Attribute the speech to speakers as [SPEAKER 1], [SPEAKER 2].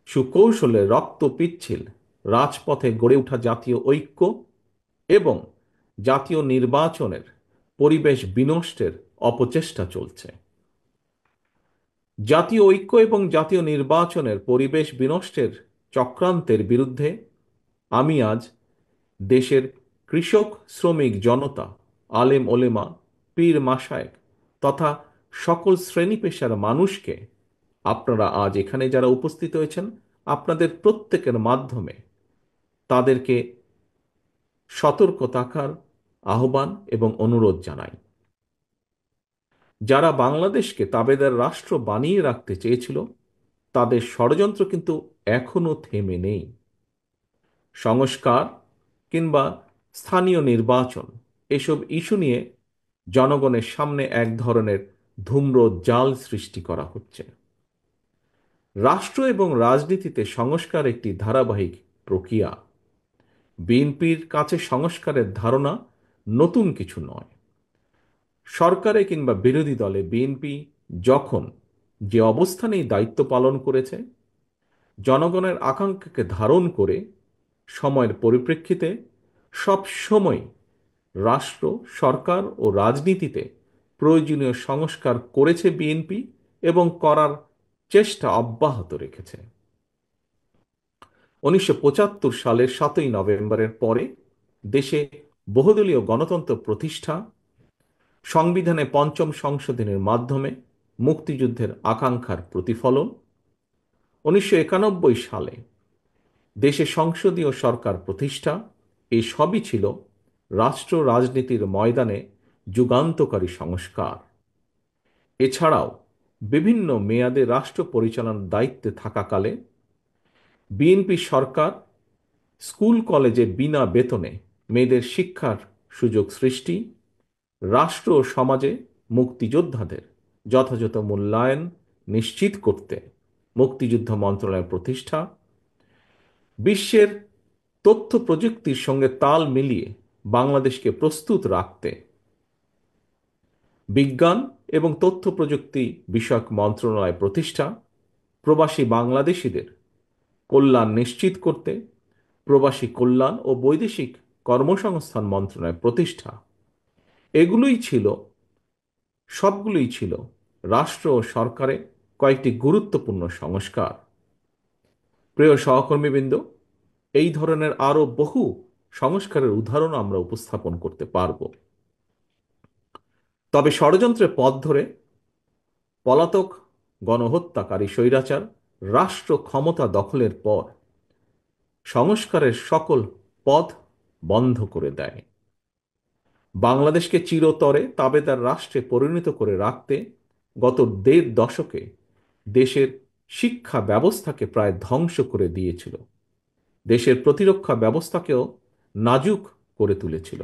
[SPEAKER 1] সুকৌশলে রক্ত পিচ্ছিল রাজপথে গড়ে ওঠা জাতীয় ঐক্য এবং জাতীয় নির্বাচনের পরিবেশ বিনষ্টের অপচেষ্টা চলছে। জাতীয় ঐক্য এবং জাতীয় নির্বাচনের পরিবেশ বিনষ্টের চক্রান্তের বিরুদ্ধে আমি আজ দেশের কৃষক শ্রমিক জনতা, আলেম ওলেমা, পীর মাশায়েখ তথা সকল শ্রেণী পেশার মানুষকে, আপনারা আজ এখানে যারা উপস্থিত হয়েছেন, আপনাদের প্রত্যেকের মাধ্যমে তাদেরকে সতর্ক থাকার আহ্বান এবং অনুরোধ জানাই। যারা বাংলাদেশকে তাবেদার রাষ্ট্র বানিয়ে রাখতে চেয়েছিল, তাদের ষড়যন্ত্র কিন্তু এখনো থেমে নেই। সংস্কার কিংবা স্থানীয় নির্বাচন, এসব ইস্যু নিয়ে জনগণের সামনে এক ধরনের ধূম্র জাল সৃষ্টি করা হচ্ছে। রাষ্ট্র এবং রাজনীতিতে সংস্কার একটি ধারাবাহিক প্রক্রিয়া। বিএনপির কাছে সংস্কারের ধারণা নতুন কিছু নয়। সরকারে কিংবা বিরোধী দলে বিএনপি যখন যে অবস্থানেই দায়িত্ব পালন করেছে, জনগণের আকাঙ্ক্ষাকে ধারণ করে সময়ের পরিপ্রেক্ষিতে সব সময় রাষ্ট্র, সরকার ও রাজনীতিতে প্রয়োজনীয় সংস্কার করেছে বিএনপি এবং করার চেষ্টা অব্যাহত রেখেছে। 1975 সালের 7ই নভেম্বরের পরে দেশে বহুদলীয় গণতন্ত্র প্রতিষ্ঠা, সংবিধানে পঞ্চম সংশোধনের মাধ্যমে মুক্তিযুদ্ধের আকাঙ্ক্ষার প্রতিফলন, 1991 সালে দেশে সংসদীয় সরকার প্রতিষ্ঠা, এই সবই ছিল রাষ্ট্র রাজনীতির ময়দানে যুগান্তকারী সংস্কার। এছাড়াও বিভিন্ন মেয়াদে রাষ্ট্র পরিচালনার দায়িত্বে থাকাকালে বিএনপি সরকার স্কুল কলেজে বিনা বেতনে মেয়েদের শিক্ষার সুযোগ সৃষ্টি, রাষ্ট্র ও সমাজে মুক্তিযোদ্ধাদের যথাযথ মূল্যায়ন নিশ্চিত করতে মুক্তিযুদ্ধ মন্ত্রণালয় প্রতিষ্ঠা, বিশ্বের তথ্য প্রযুক্তির সঙ্গে তাল মিলিয়ে বাংলাদেশকে প্রস্তুত রাখতে বিজ্ঞান এবং তথ্য প্রযুক্তি বিষয়ক মন্ত্রণালয় প্রতিষ্ঠা, প্রবাসী বাংলাদেশিদের কল্যাণ নিশ্চিত করতে প্রবাসী কল্যাণ ও বৈদেশিক কর্মসংস্থান মন্ত্রণালয় প্রতিষ্ঠা, এগুলোই ছিল সবগুলোই ছিল রাষ্ট্র ও সরকারে কয়েকটি গুরুত্বপূর্ণ সংস্কার। প্রিয় সহকর্মীবৃন্দ, এই ধরনের আরো বহু সংস্কারের উদাহরণ আমরা উপস্থাপন করতে পারব। তবে ষড়যন্ত্রের পথ ধরে পলাতক গণহত্যাকারী স্বৈরাচার রাষ্ট্র ক্ষমতা দখলের পর সংস্কারের সকল পথ বন্ধ করে দেয়। বাংলাদেশকে চিরতরে তাবেদার রাষ্ট্রে পরিণত করে রাখতে গত 1.5 দশকে দেশের শিক্ষা ব্যবস্থাকে প্রায় ধ্বংস করে দিয়েছিল, দেশের প্রতিরক্ষা ব্যবস্থাকেও নাজুক করে তুলেছিল।